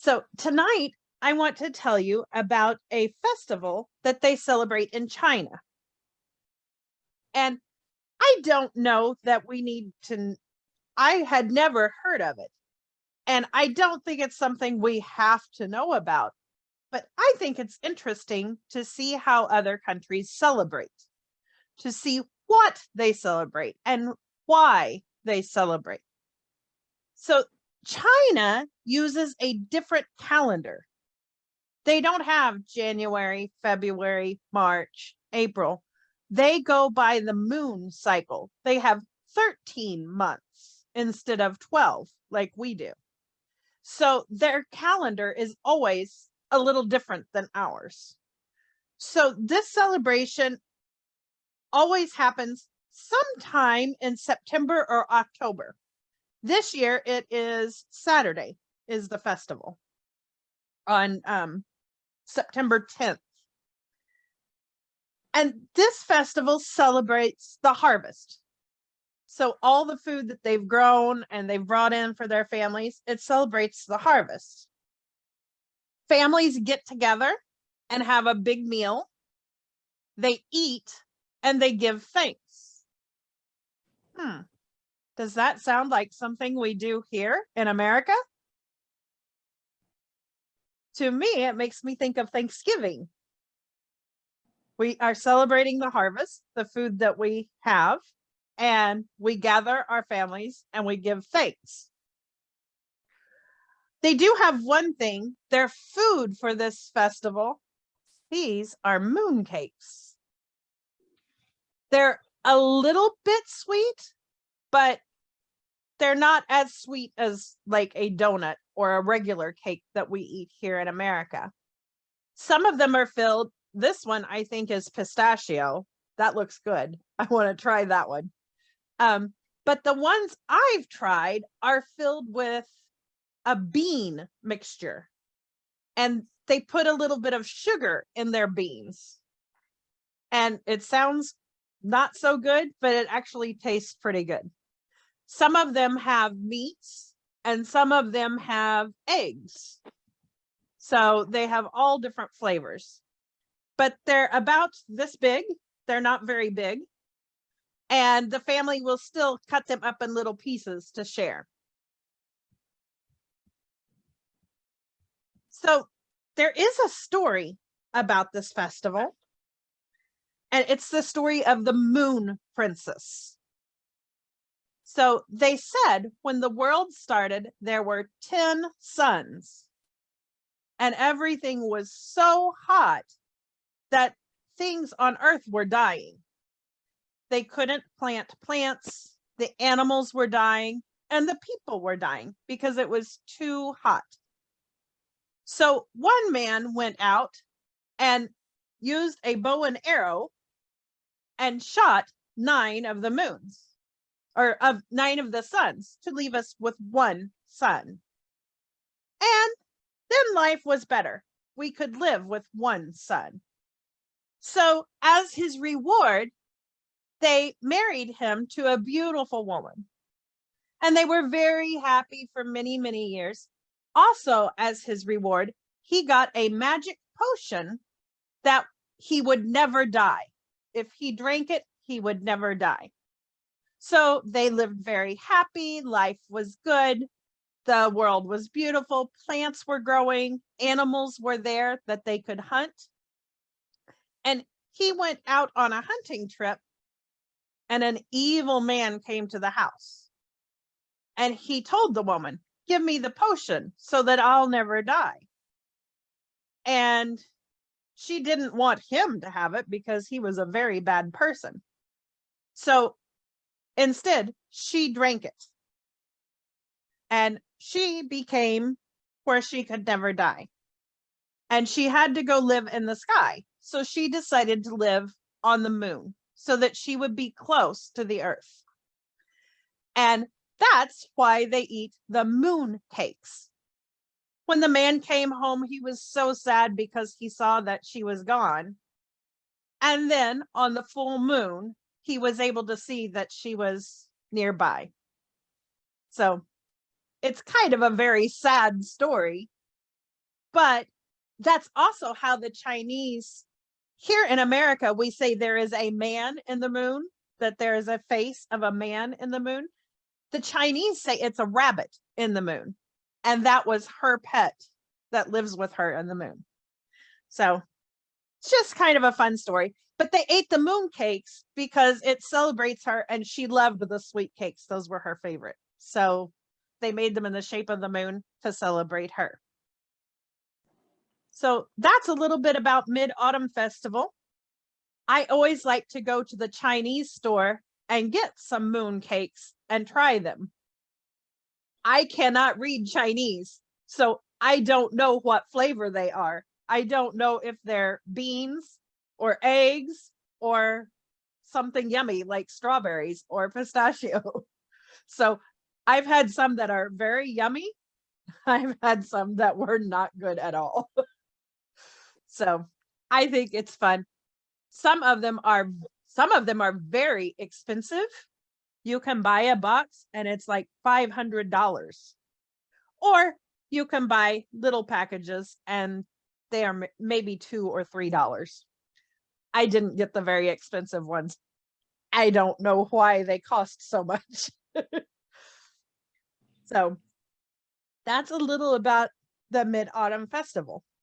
So tonight, I want to tell you about a festival that they celebrate in China. And I don't know that we need to, I had never heard of it. And I don't think it's something we have to know about. But I think it's interesting to see how other countries celebrate, to see what they celebrate and why they celebrate. So China uses a different calendar. They don't have January, February, March, April. They go by the moon cycle. They have 13 months instead of 12 like we do. So their calendar is always a little different than ours. So this celebration always happens sometime in September or October. This year it is Saturday is the festival on September 10th. And this festival celebrates the harvest. So all the food that they've grown and they've brought in for their families, it celebrates the harvest. Families get together and have a big meal. They eat and they give thanks. Does that sound like something we do here in America? To me, it makes me think of Thanksgiving. We are celebrating the harvest, the food that we have, and we gather our families and we give thanks. They do have one thing, their food for this festival, these are moon cakes. They're a little bit sweet, but they're not as sweet as like a donut or a regular cake that we eat here in America. Some of them are filled. This one I think is pistachio. That looks good. I want to try that one. But the ones I've tried are filled with a bean mixture, and they put a little bit of sugar in their beans. And it sounds not so good, but it actually tastes pretty good. Some of them have meats and some of them have eggs. So they have all different flavors, but they're about this big. They're not very big. And the family will still cut them up in little pieces to share. So there is a story about this festival, and it's the story of the Moon Princess. So they said when the world started, there were 10 suns, and everything was so hot that things on Earth were dying. They couldn't plant plants, the animals were dying, and the people were dying because it was too hot. So one man went out and used a bow and arrow and shot 9 of the moons, or of 9 of the suns, to leave us with one sun. And then life was better. We could live with one sun. So as his reward, they married him to a beautiful woman. And they were very happy for many, many years. Also, as his reward, he got a magic potion that he would never die. If he drank it, he would never die. So they lived very happy. Life was good. The world was beautiful. Plants were growing. Animals were there that they could hunt. And he went out on a hunting trip, and an evil man came to the house. And he told the woman, "Give me the potion so that I'll never die." And she didn't want him to have it because he was a very bad person. So instead, she drank it. And she became where she could never die. And she had to go live in the sky. So she decided to live on the moon so that she would be close to the earth. And that's why they eat the moon cakes. When the man came home, he was so sad because he saw that she was gone. And then on the full moon, he was able to see that she was nearby. So it's kind of a very sad story, But that's also how the Chinese, here in America, we say there is a man in the moon, that there is a face of a man in the moon. The Chinese say it's a rabbit in the moon. And that was her pet that lives with her in the moon. So it's just kind of a fun story. But they ate the moon cakes because it celebrates her, and she loved the sweet cakes. Those were her favorite. So they made them in the shape of the moon to celebrate her. So that's a little bit about Mid-Autumn Festival. I always like to go to the Chinese store and get some moon cakes and try them. I cannot read Chinese, so I don't know what flavor they are. I don't know if they're beans or eggs or something yummy like strawberries or pistachio. So I've had some that are very yummy. I've had some that were not good at all. So I think it's fun. Some of them are very expensive. You can buy a box and it's like $500. Or you can buy little packages and they are maybe $2 or $3. I didn't get the very expensive ones. I don't know why they cost so much. So that's a little about the Mid-Autumn Festival.